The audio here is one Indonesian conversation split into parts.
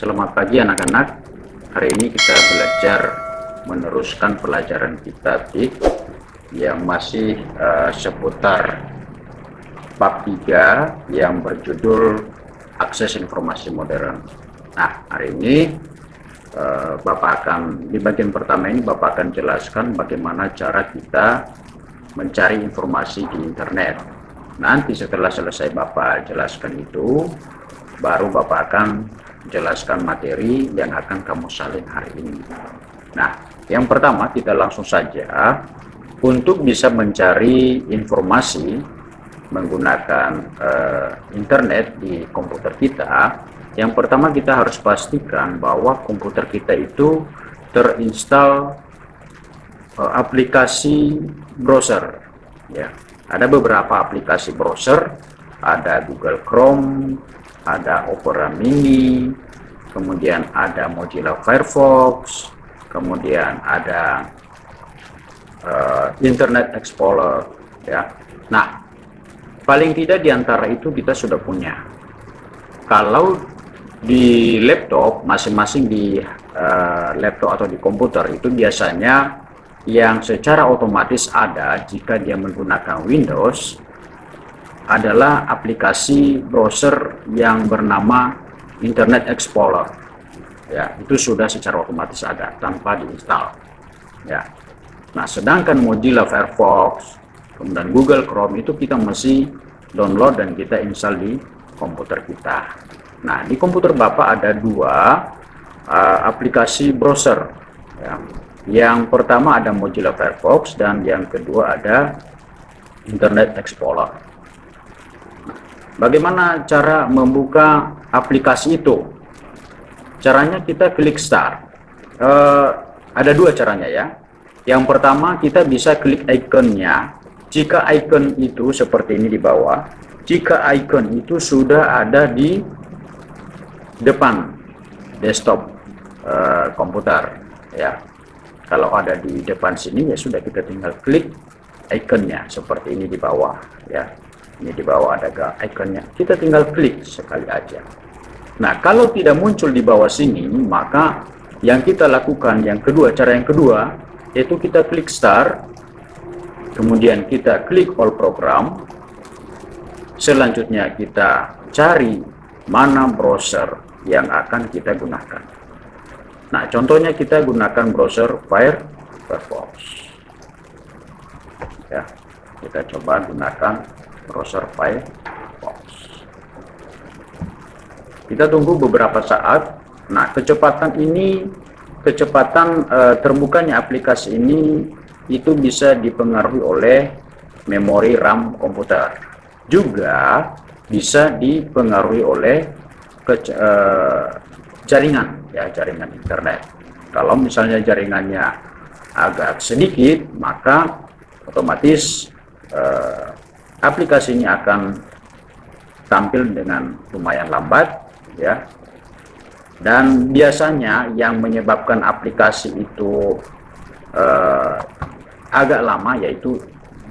Selamat pagi anak-anak. Hari ini kita belajar meneruskan pelajaran kita yang masih seputar bab 3 yang berjudul akses informasi modern. Nah, hari ini Bapak akan di bagian pertama ini Bapak akan jelaskan bagaimana cara kita mencari informasi di internet. Nanti setelah selesai Bapak jelaskan itu, baru Bapak akan jelaskan materi yang akan kamu salin hari ini. Nah, yang pertama kita langsung saja untuk bisa mencari informasi menggunakan internet di komputer kita. Yang pertama kita harus pastikan bahwa komputer kita itu terinstall aplikasi browser. Ya, ada beberapa aplikasi browser, ada Google Chrome, ada Opera Mini, kemudian ada Mozilla Firefox, kemudian ada Internet Explorer. Ya, nah paling tidak di antara itu kita sudah punya. Kalau di laptop, masing-masing di laptop atau di komputer itu biasanya yang secara otomatis ada jika dia menggunakan Windows adalah aplikasi browser yang bernama Internet Explorer. Ya, itu sudah secara otomatis ada tanpa diinstal. Ya. Nah, sedangkan Mozilla Firefox, kemudian Google Chrome itu kita mesti download dan kita install di komputer kita. Nah, di komputer Bapak ada dua aplikasi browser. Ya. Yang pertama ada Mozilla Firefox dan yang kedua ada Internet Explorer. Bagaimana cara membuka aplikasi itu? Caranya kita klik start. Ada dua caranya ya. Yang pertama kita bisa klik ikonnya. Jika ikon itu seperti ini di bawah, jika ikon itu sudah ada di depan desktop komputer, ya. Kalau ada di depan sini ya sudah, kita tinggal klik ikonnya seperti ini di bawah, ya. Ini di bawah ada ikonnya, kita tinggal klik sekali aja. Nah, kalau tidak muncul di bawah sini, maka yang kita lakukan yang kedua, cara yang kedua, yaitu kita klik start, kemudian kita klik all program, selanjutnya kita cari mana browser yang akan kita gunakan. Nah, contohnya kita gunakan browser Firefox. Ya, kita coba gunakan browser Firefox. Kita tunggu beberapa saat. Nah, kecepatan terbukanya aplikasi ini itu bisa dipengaruhi oleh memori RAM komputer. Juga bisa dipengaruhi oleh jaringan, ya, jaringan internet. Kalau misalnya jaringannya agak sedikit, maka otomatis aplikasi ini akan tampil dengan lumayan lambat, ya. Dan biasanya yang menyebabkan aplikasi itu agak lama yaitu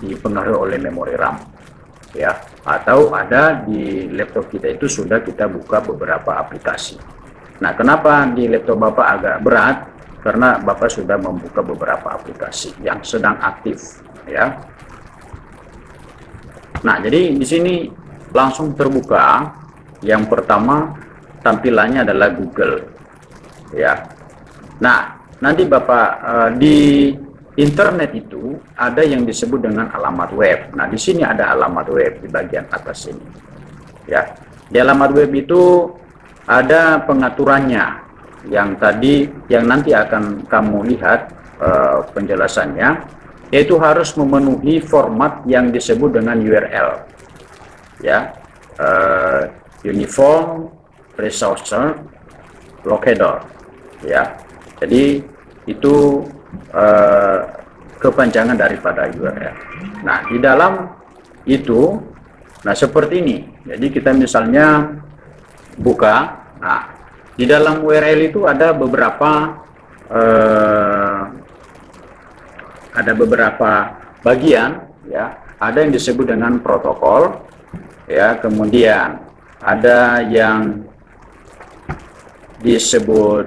dipengaruhi oleh memori RAM, ya. Atau ada di laptop kita itu sudah kita buka beberapa aplikasi. Nah, kenapa di laptop Bapak agak berat? Karena Bapak sudah membuka beberapa aplikasi yang sedang aktif, ya. Nah, jadi di sini langsung terbuka. Yang pertama tampilannya adalah Google, ya. Nah, nanti Bapak di internet itu ada yang disebut dengan alamat web. Nah, di sini ada alamat web di bagian atas ini, ya. Di alamat web itu ada pengaturannya yang nanti akan kamu lihat penjelasannya, yaitu harus memenuhi format yang disebut dengan URL, ya, Uniform Resource Locator, ya. Jadi itu kepanjangan daripada URL. Nah, di dalam itu, nah seperti ini. Jadi kita misalnya buka, nah di dalam URL itu ada beberapa bagian, ya. Ada yang disebut dengan protokol, ya. Kemudian ada yang disebut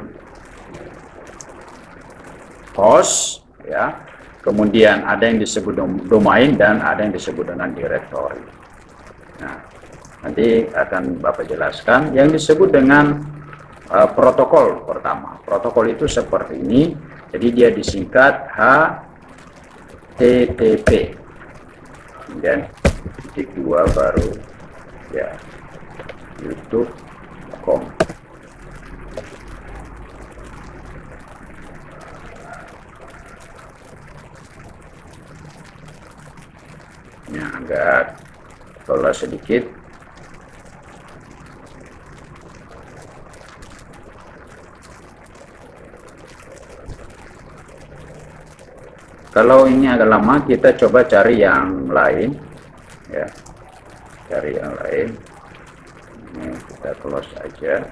host, ya. Kemudian ada yang disebut domain dan ada yang disebut dengan directory. Nah, nanti akan Bapak jelaskan yang disebut dengan protokol pertama. Protokol itu seperti ini. Jadi dia disingkat HTTP. Kemudian titik 2 baru ya youtube.com. Ya, agak lolos sedikit. Kalau ini agak lama, kita coba cari yang lain, ya, cari yang lain. Ini kita close aja.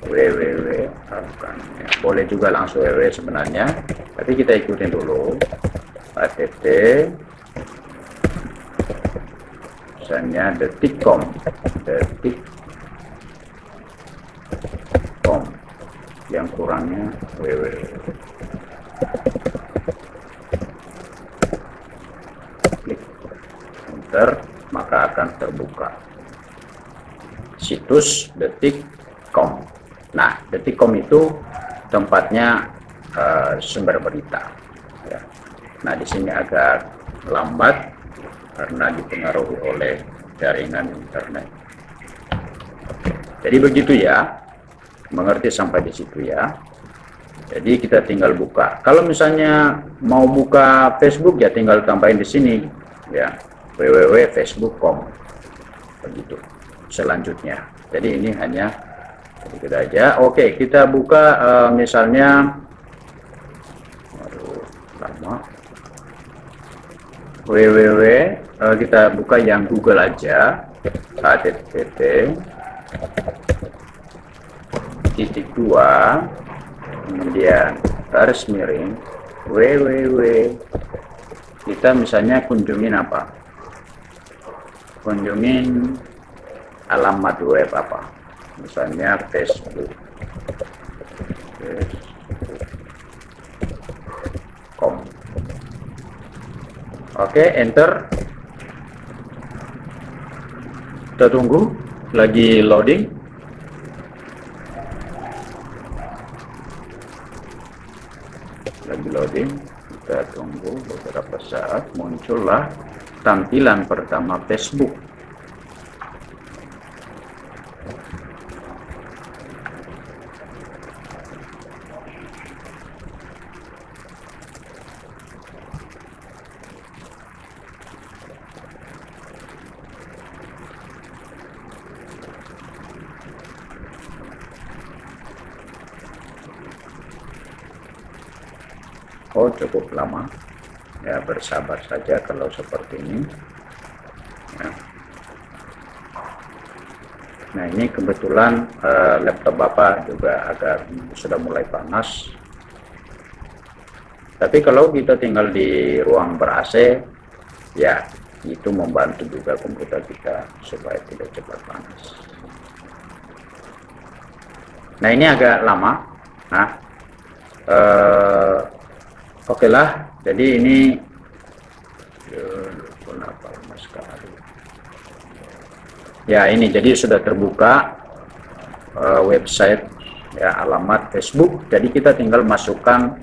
www, ya, boleh juga langsung www sebenarnya, tapi kita ikutin dulu. http misalnya detik.com, yang kurangnya www. Klik enter, maka akan terbuka situs detik.com. Nah, detik.com itu tempatnya sumber berita, ya. Nah, di sini agak lambat karena dipengaruhi oleh jaringan internet. Jadi begitu ya, mengerti sampai di situ ya. Jadi kita tinggal buka. Kalau misalnya mau buka Facebook ya tinggal tambahin di sini ya, www.facebook.com. Begitu. Selanjutnya. Jadi ini hanya sedikit aja. Oke, kita buka misalnya lama. www, kita buka yang Google aja, http titik 2 kemudian garis miring www. Kita misalnya kunjungin apa, kunjungin alamat web apa, misalnya facebook.com. Oke, enter. Kita tunggu, lagi loading. Lagi loading, kita tunggu beberapa saat, muncullah tampilan pertama Facebook. Oh, cukup lama ya, bersabar saja kalau seperti ini ya. Nah, ini kebetulan laptop Bapak juga agak sudah mulai panas, tapi kalau kita tinggal di ruang ber-AC ya itu membantu juga komputer kita supaya tidak cepat panas. Nah, ini agak lama. Nah, oke lah, jadi ini ya, ini jadi sudah terbuka website ya, alamat Facebook. Jadi kita tinggal masukkan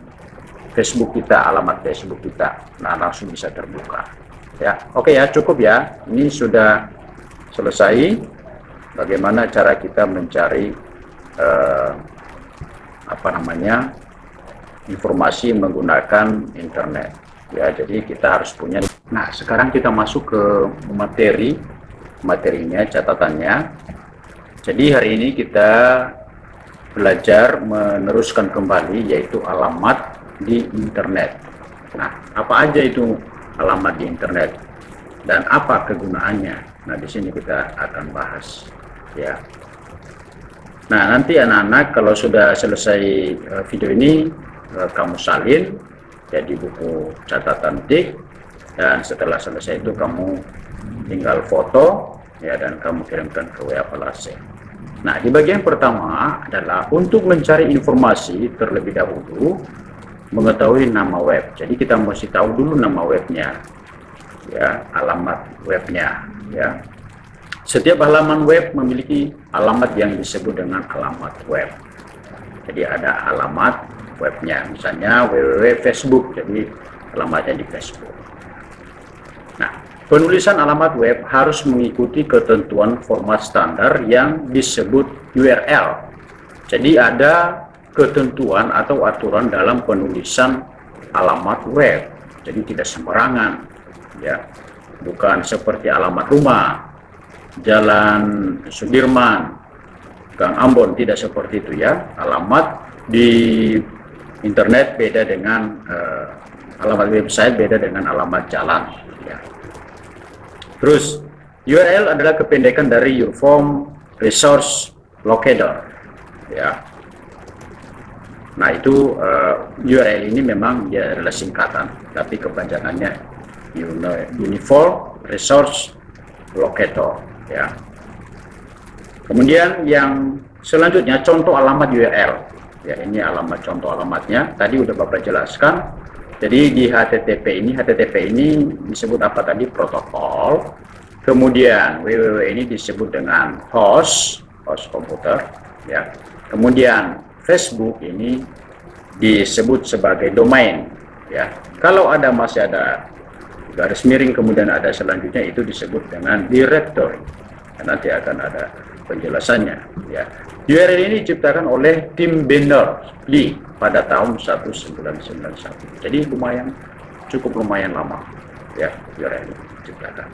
Facebook kita, alamat Facebook kita, nah langsung bisa terbuka ya. Oke ya, cukup ya, ini sudah selesai bagaimana cara kita mencari apa namanya, informasi menggunakan internet ya. Jadi kita harus punya. Nah, sekarang kita masuk ke materinya, catatannya. Jadi hari ini kita belajar meneruskan kembali yaitu alamat di internet. Nah, apa aja itu alamat di internet dan apa kegunaannya? Nah, di sini kita akan bahas ya. Nah, nanti anak-anak kalau sudah selesai video ini, kamu salin jadi buku catatan tik, dan setelah selesai itu kamu tinggal foto ya dan kamu kirimkan ke WA Palase. Nah, di bagian pertama adalah untuk mencari informasi terlebih dahulu, mengetahui nama web. Jadi kita mesti tahu dulu nama webnya, ya, alamat webnya, ya. Setiap halaman web memiliki alamat yang disebut dengan alamat web. Jadi ada alamat webnya, misalnya www Facebook, jadi alamatnya di Facebook. Nah, penulisan alamat web harus mengikuti ketentuan format standar yang disebut URL. Jadi ada ketentuan atau aturan dalam penulisan alamat web. Jadi tidak sembarangan, ya. Bukan seperti alamat rumah, Jalan Sudirman, Gang Ambon, tidak seperti itu, ya. Alamat di internet beda dengan alamat website beda dengan alamat jalan, ya. Terus URL adalah kependekan dari Uniform Resource Locator, ya. Nah, itu URL ini memang dia adalah singkatan, tapi kepanjangannya Uniform Resource Locator, ya. Kemudian yang selanjutnya contoh alamat URL, ya. Ini alamat contoh alamatnya. Tadi udah Bapak jelaskan. Jadi di HTTP ini disebut apa tadi? Protokol. Kemudian www ini disebut dengan host komputer, ya. Kemudian Facebook ini disebut sebagai domain, ya. Kalau masih ada garis miring kemudian ada selanjutnya, itu disebut dengan directory. Nanti akan ada penjelasannya, ya. URL ini diciptakan oleh tim Berners-Lee pada tahun 1991. Jadi cukup lumayan lama, ya, URL ini diciptakan.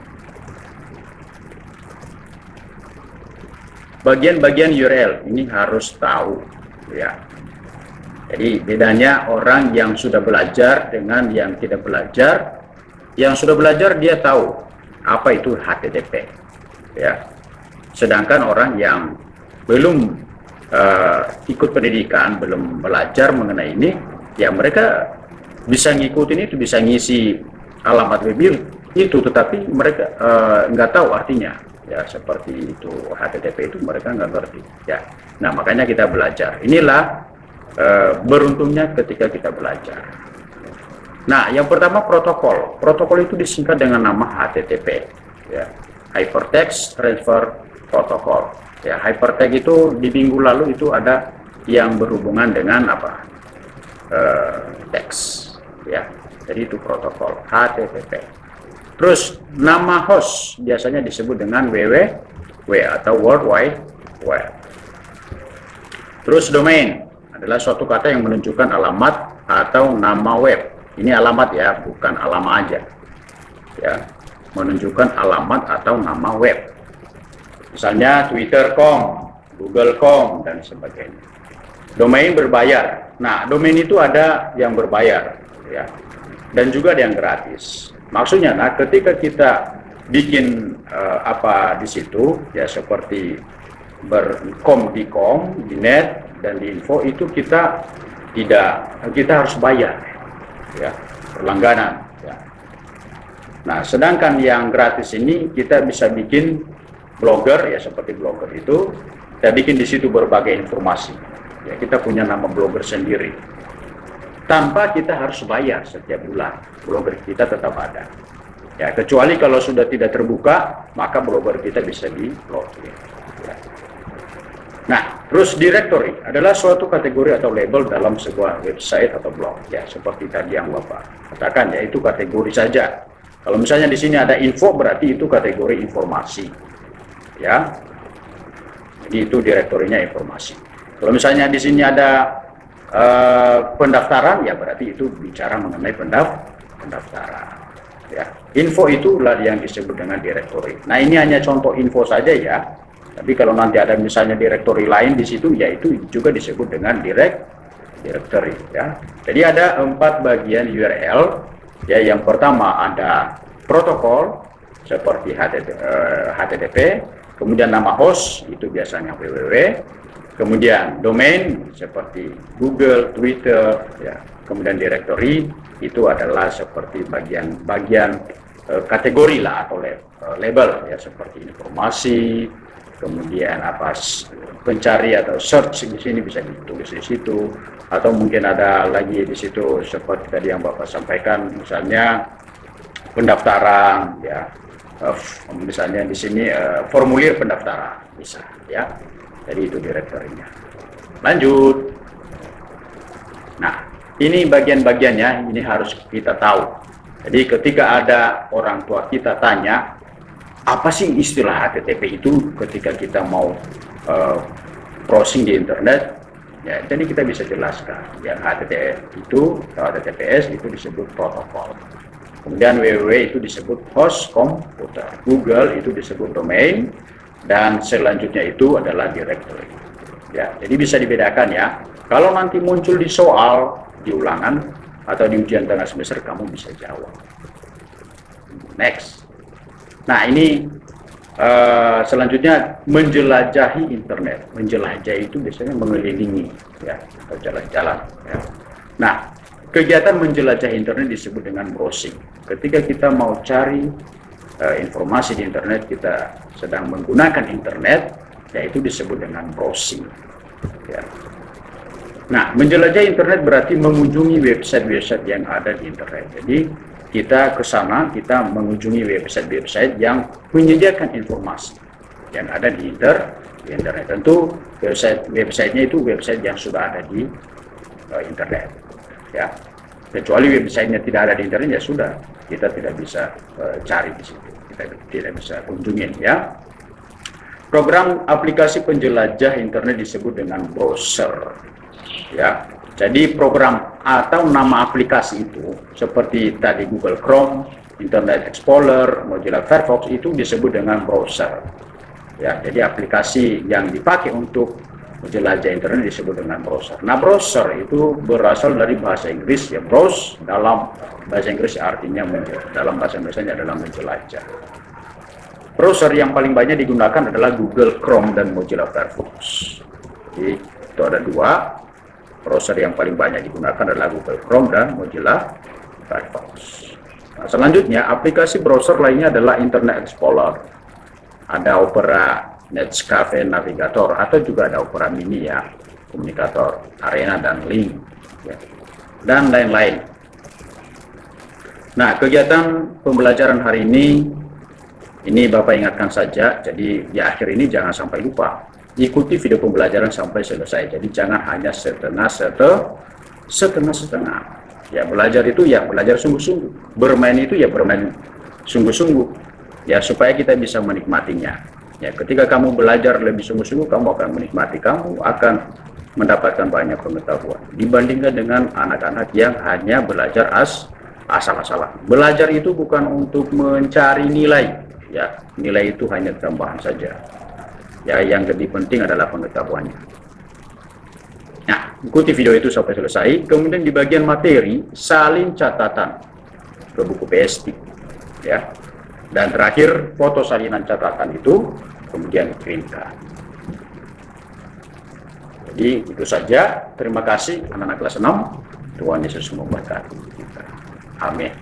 Bagian-bagian URL ini harus tahu, ya. Jadi bedanya orang yang sudah belajar dengan yang tidak belajar. Yang sudah belajar dia tahu apa itu HTTP, ya. Sedangkan orang yang belum ikut pendidikan, belum belajar mengenai ini, ya mereka bisa ngikutin itu, bisa ngisi alamat web itu, tetapi mereka nggak tahu artinya, ya. Seperti itu HTTP itu mereka nggak ngerti, ya. Nah, makanya kita belajar. Inilah beruntungnya ketika kita belajar. Nah, yang pertama protokol. Protokol itu disingkat dengan nama HTTP, ya. Hypertext Transfer Protocol, ya. Hypertext itu di minggu lalu itu ada yang berhubungan dengan apa? Teks, ya. Jadi itu protokol HTTP. Terus nama host biasanya disebut dengan www atau World Wide Web. Terus domain adalah suatu kata yang menunjukkan alamat atau nama web. Ini alamat, ya, bukan alamat aja, ya. Menunjukkan alamat atau nama web. Misalnya Twitter.com, Google.com, dan sebagainya. Domain berbayar. Nah, domain itu ada yang berbayar, ya, dan juga ada yang gratis. Maksudnya, nah, ketika kita bikin apa di situ, ya, seperti di net dan di info, itu kita harus bayar, ya, berlangganan, ya. Nah, sedangkan yang gratis ini kita bisa bikin blogger, ya, seperti blogger itu kita bikin di situ berbagai informasi, ya. Kita punya nama blogger sendiri tanpa kita harus bayar setiap bulan. Blogger kita tetap ada, ya, kecuali kalau sudah tidak terbuka, maka blogger kita bisa diblokir, ya. Nah, terus directory adalah suatu kategori atau label dalam sebuah website atau blog, ya, seperti tadi yang Bapak katakan, ya, itu kategori saja. Kalau misalnya di sini ada info, berarti itu kategori informasi, ya. Jadi itu direktorinya informasi. Kalau misalnya di sini ada pendaftaran, ya, berarti itu bicara mengenai pendaftaran, ya. Info itulah yang disebut dengan direktori. Nah, ini hanya contoh info saja, ya. Tapi kalau nanti ada misalnya direktori lain di situ, ya, itu juga disebut dengan directory, ya. Jadi ada 4 bagian URL, ya. Yang pertama ada protokol seperti HTTP, kemudian nama host itu biasanya www, kemudian domain seperti Google, Twitter, ya. Kemudian directory itu adalah seperti bagian kategori lah atau label, ya, seperti informasi, kemudian pencari atau search di sini bisa ditulis di situ, atau mungkin ada lagi di situ seperti tadi yang Bapak sampaikan, misalnya pendaftaran, ya, misalnya di sini formulir pendaftaran bisa, ya. Jadi itu direktorinya. Lanjut. Nah, ini bagian-bagiannya, ini harus kita tahu. Jadi ketika ada orang tua kita tanya, apa sih istilah HTTP itu ketika kita mau browsing di internet, ya, jadi kita bisa jelaskan. Yang HTTP itu, atau HTTPS itu disebut protokol. Kemudian www itu disebut host komputer. Google itu disebut domain. Dan selanjutnya itu adalah directory. Ya, jadi bisa dibedakan ya. Kalau nanti muncul di soal, di ulangan, atau di ujian tengah semester, kamu bisa jawab. Next. Nah, ini selanjutnya menjelajahi internet. Menjelajahi itu biasanya mengelilingi, ya, atau jalan-jalan. Ya. Nah, kegiatan menjelajahi internet disebut dengan browsing. Ketika kita mau cari informasi di internet, kita sedang menggunakan internet, yaitu disebut dengan browsing. Ya. Nah, menjelajahi internet berarti mengunjungi website-website yang ada di internet. Jadi kita ke sana, kita mengunjungi website-website yang menyediakan informasi yang ada di internet. Tentu website-nya itu website yang sudah ada di internet. Ya. Kecuali websitenya tidak ada di internet, ya sudah, kita tidak bisa cari di situ, kita tidak bisa kunjungin, ya. Program aplikasi penjelajah internet disebut dengan browser, ya. Jadi program atau nama aplikasi itu seperti tadi Google Chrome, Internet Explorer, Mozilla Firefox itu disebut dengan browser, ya. Jadi aplikasi yang dipakai untuk menjelajah internet disebut dengan browser. Nah, browser itu berasal dari bahasa Inggris, ya, browse dalam bahasa Inggris artinya dalam bahasa Indonesia adalah menjelajah. Browser yang paling banyak digunakan adalah Google Chrome dan Mozilla Firefox. Jadi itu ada dua. Browser yang paling banyak digunakan adalah Google Chrome dan Mozilla Firefox. Nah, selanjutnya aplikasi browser lainnya adalah Internet Explorer. Ada Opera, Netscape Navigator, atau juga ada Opera Mini, ya, komunikator, Arena, dan Link, ya, dan lain-lain. Nah, kegiatan pembelajaran hari ini Bapak ingatkan saja, jadi di akhir ini jangan sampai lupa. Ikuti video pembelajaran sampai selesai, jadi jangan hanya setengah-setengah. Ya, belajar itu ya belajar sungguh-sungguh, bermain itu ya bermain sungguh-sungguh, ya, supaya kita bisa menikmatinya. Ya, ketika kamu belajar lebih sungguh-sungguh, kamu akan menikmati, kamu akan mendapatkan banyak pengetahuan dibandingkan dengan anak-anak yang hanya belajar asal-asalan. Belajar itu bukan untuk mencari nilai, ya, nilai itu hanya tambahan saja. Ya, yang lebih penting adalah pengetahuannya. Nah, ikuti video itu sampai selesai. Kemudian di bagian materi, salin catatan ke buku PSD, ya. Dan terakhir, foto salinan catatan itu kemudian kirimkan. Jadi itu saja. Terima kasih anak-anak kelas 6. Tuhan Yesus memberkati kita. Amin.